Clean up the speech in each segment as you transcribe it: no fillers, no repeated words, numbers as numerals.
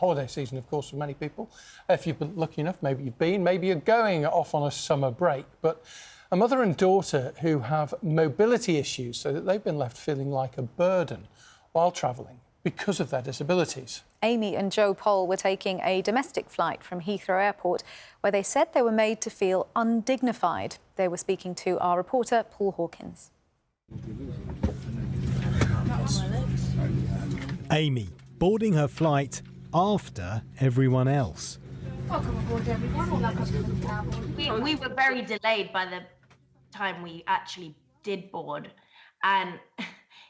holiday season, of course, for many people. If you've been lucky enough, maybe you've been, maybe you're going off on a summer break. But a mother and daughter who have mobility issues, so that they've been left feeling like a burden while travelling because of their disabilities. Amy and Joe Poll were taking a domestic flight from Heathrow Airport, where they said they were made to feel undignified. They were speaking to our reporter, Paul Hawkins. Amy boarding her flight after everyone else. Welcome aboard, everyone. Welcome to the airport. We were very delayed by the time we actually did board, and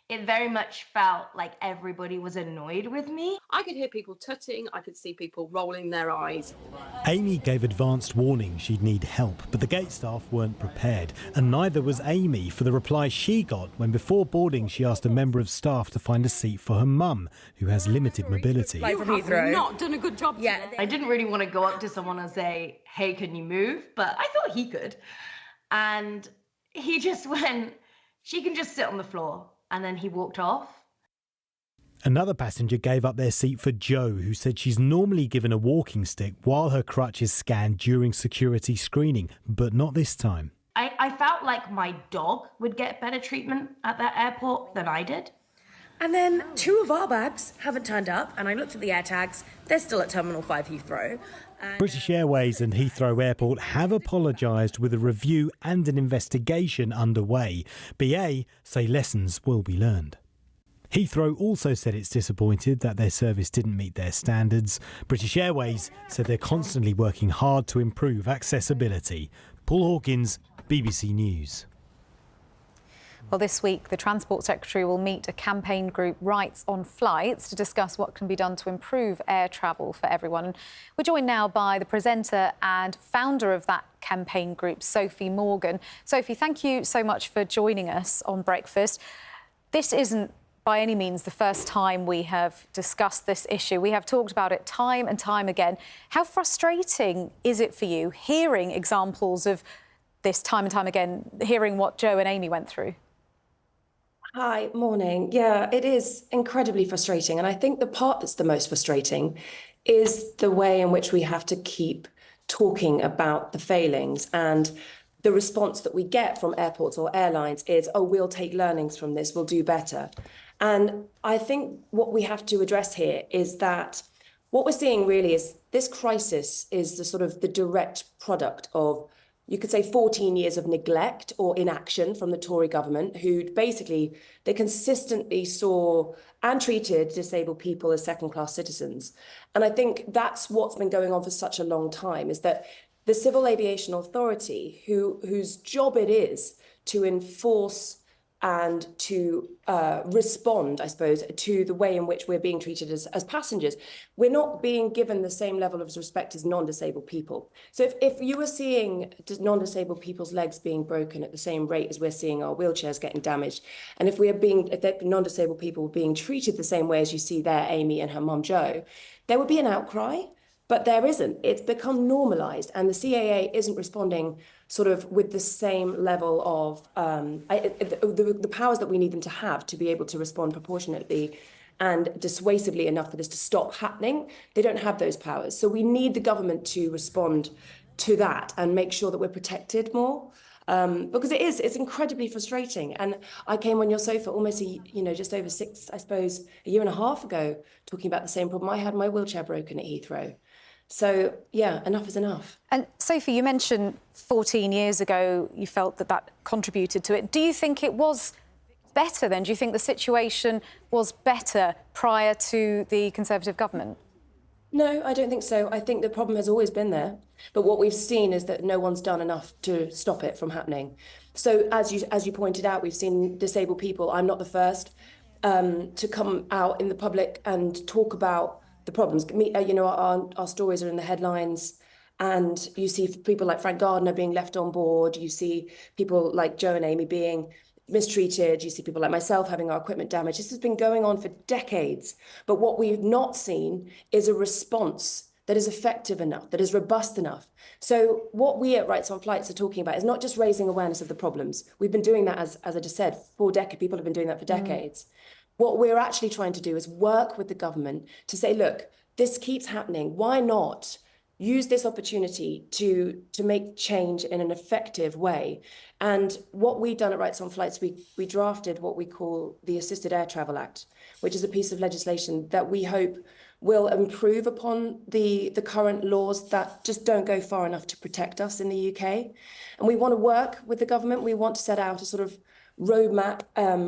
it very much felt like everybody was annoyed with me. I could hear people tutting, I could see people rolling their eyes. Amy gave advanced warning she'd need help, but the gate staff weren't prepared, and neither was Amy for the reply she got when before boarding she asked a member of staff to find a seat for her mum, who has limited mobility. You have not done a good job. Yeah, I didn't really want to go up to someone and say, hey, can you move? But I thought he could. And he just went, she can just sit on the floor. And then he walked off. Another passenger gave up their seat for Jo, who said she's normally given a walking stick while her crutch is scanned during security screening, but not this time. I felt like my dog would get better treatment at that airport than I did. And then 2 of our bags haven't turned up, and I looked at the air tags, they're still at Terminal 5 Heathrow. British Airways and Heathrow Airport have apologised, with a review and an investigation underway. BA say lessons will be learned. Heathrow also said it's disappointed that their service didn't meet their standards. British Airways said they're constantly working hard to improve accessibility. Paul Hawkins, BBC News. Well, this week, the Transport Secretary will meet a campaign group, Rights on Flights, to discuss what can be done to improve air travel for everyone. We're joined now by the presenter and founder of that campaign group, Sophie Morgan. Sophie, thank you so much for joining us on Breakfast. This isn't by any means the first time we have discussed this issue. We have talked about it time and time again. How frustrating is it for you hearing examples of this time and time again, hearing what Jo and Amy went through? Hi, morning. Yeah, it is incredibly frustrating. And I think the part that's the most frustrating is the way in which we have to keep talking about the failings. And the response that we get from airports or airlines is, oh, we'll take learnings from this, we'll do better. And I think what we have to address here is that what we're seeing really is this crisis is the sort of the direct product of, you could say, 14 years of neglect or inaction from the Tory government, who basically, they consistently saw and treated disabled people as second-class citizens. And I think that's what's been going on for such a long time, is that the Civil Aviation Authority, whose job it is to enforce and to respond, I suppose, to the way in which we're being treated as passengers, we're not being given the same level of respect as non-disabled people. So if you were seeing non-disabled people's legs being broken at the same rate as we're seeing our wheelchairs getting damaged, and if non-disabled people were being treated the same way as you see there, Amy and her mum Jo, there would be an outcry. But there isn't. It's become normalised, and the CAA isn't responding sort of with the same level of the powers that we need them to have to be able to respond proportionately and dissuasively enough for this to stop happening. They don't have those powers. So we need the government to respond to that and make sure that we're protected more. Because it's incredibly frustrating. And I came on your sofa almost, just over a year and a half ago, talking about the same problem. I had my wheelchair broken at Heathrow. So, yeah, enough is enough. And Sophie, you mentioned 14 years ago you felt that contributed to it. Do you think it was better then? Do you think the situation was better prior to the Conservative government? No, I don't think so. I think the problem has always been there. But what we've seen is that no one's done enough to stop it from happening. So as you pointed out, we've seen disabled people. I'm not the first to come out in the public and talk about the problems. Our stories are in the headlines, and you see people like Frank Gardner being left on board. You see people like Jo and Amy being mistreated. You see people like myself having our equipment damaged. This has been going on for decades. But what we've not seen is a response that is effective enough, that is robust enough. So what we at Rights on Flights are talking about is not just raising awareness of the problems. We've been doing that, as I just said, people have been doing that for decades. What we're actually trying to do is work with the government to say, look, this keeps happening. Why not use this opportunity to make change in an effective way? And what we've done at Rights on Flights, we drafted what we call the Assisted Air Travel Act, which is a piece of legislation that we hope will improve upon the current laws that just don't go far enough to protect us in the UK. And we want to work with the government. We want to set out a sort of roadmap,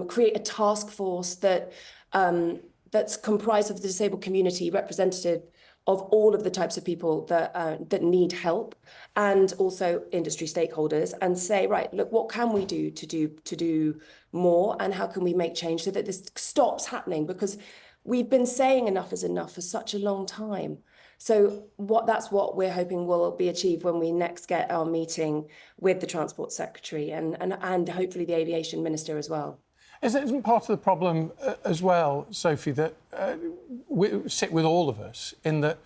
create a task force that's comprised of the disabled community, representative of all of the types of people that need help, and also industry stakeholders, and say, right, look, what can we do to do more, and how can we make change so that this stops happening? Because we've been saying enough is enough for such a long time. So that's what we're hoping will be achieved when we next get our meeting with the Transport Secretary and hopefully the Aviation Minister as well. Isn't part of the problem as well, Sophie, that we sit with all of us in that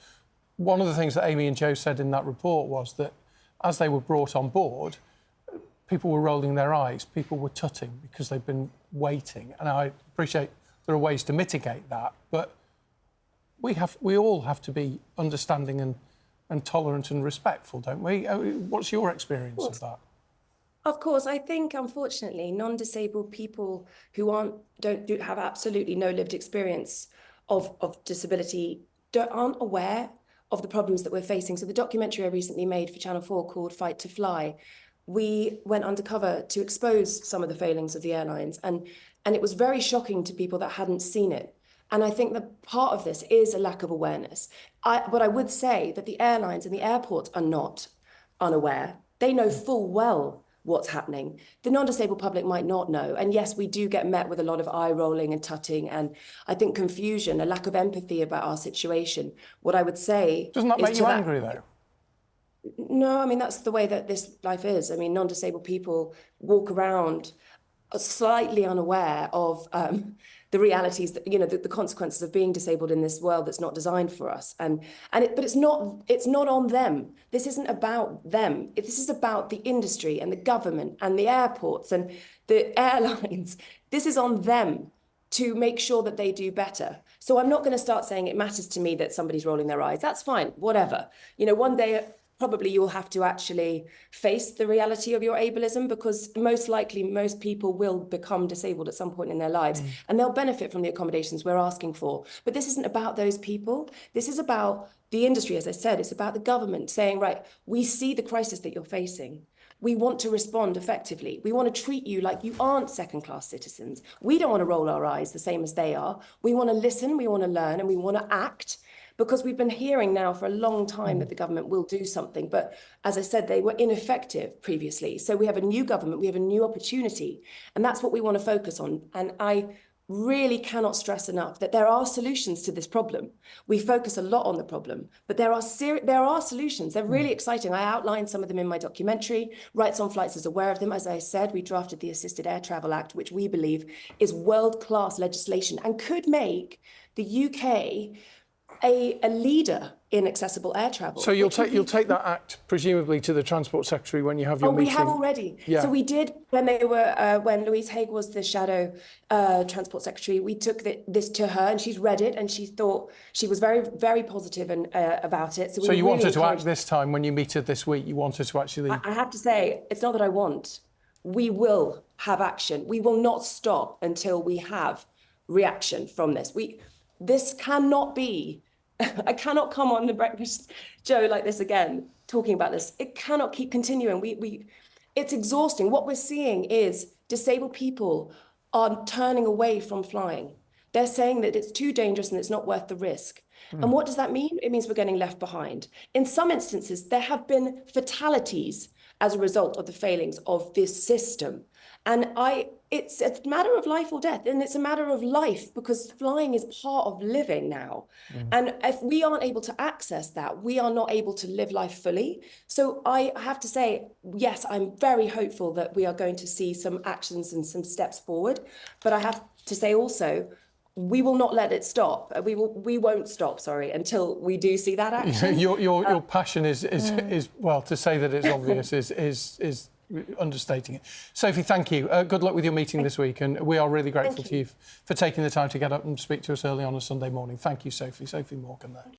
one of the things that Amy and Joe said in that report was that as they were brought on board, people were rolling their eyes, people were tutting because they've been waiting. And I appreciate there are ways to mitigate that, but we all have to be understanding and tolerant and respectful, don't we? What's your experience of that? Of course, I think, unfortunately, non-disabled people who don't have absolutely no lived experience of disability aren't aware of the problems that we're facing. So the documentary I recently made for Channel 4 called Fight to Fly, we went undercover to expose some of the failings of the airlines. And it was very shocking to people that hadn't seen it. And I think that part of this is a lack of awareness. But I would say that the airlines and the airports are not unaware. They know full well what's happening. The non-disabled public might not know. And yes, we do get met with a lot of eye rolling and tutting, and I think confusion, a lack of empathy about our situation. What I would say... Doesn't that make you angry, though? No, I mean, that's the way that this life is. I mean, non-disabled people walk around slightly unaware of the realities, that, you know, the consequences of being disabled in this world that's not designed for us. But it's not on them. This isn't about them. This is about the industry and the government and the airports and the airlines. This is on them to make sure that they do better. So I'm not going to start saying it matters to me that somebody's rolling their eyes. That's fine, whatever. You know, one day probably you'll have to actually face the reality of your ableism, because most likely most people will become disabled at some point in their lives and they'll benefit from the accommodations we're asking for. But this isn't about those people. This is about the industry, as I said. It's about the government saying, right, we see the crisis that you're facing. We want to respond effectively. We want to treat you like you aren't second-class citizens. We don't want to roll our eyes the same as they are. We want to listen, we want to learn, and we want to act. Because we've been hearing now for a long time that the government will do something. But as I said, they were ineffective previously. So we have a new government, we have a new opportunity. And that's what we want to focus on. And I really cannot stress enough that there are solutions to this problem. We focus a lot on the problem, but there are solutions. They're really exciting. I outlined some of them in my documentary. Rights on Flights is aware of them. As I said, we drafted the Assisted Air Travel Act, which we believe is world-class legislation and could make the UK a leader in accessible air travel. So you'll take that act presumably to the Transport Secretary when you have your meeting? We have already. Yeah. So we did when Louise Haigh was the shadow Transport Secretary. We took this to her and she's read it and she thought she was very, very positive about it. So you want her to act this time when you meet her this week? You want her to actually? I have to say, it's not that I want. We will have action. We will not stop until we have reaction from this. This cannot be. I cannot come on the breakfast show like this again, talking about this. It cannot keep continuing. It's exhausting. What we're seeing is disabled people are turning away from flying. They're saying that it's too dangerous and it's not worth the risk. And what does that mean? It means we're getting left behind. In some instances, there have been fatalities as a result of the failings of this system. And it's a matter of life or death, and it's a matter of life, because flying is part of living now. And if we aren't able to access that, we are not able to live life fully. So I have to say, yes, I'm very hopeful that we are going to see some actions and some steps forward. But I have to say also, we will not let it stop. We won't stop, until we do see that action. Your passion is well, to say that it's obvious is understating it. Sophie, thank you. Good luck with your meeting this week, and we are really grateful to you for taking the time to get up and speak to us early on a Sunday morning. Thank you, Sophie. Sophie Morgan there.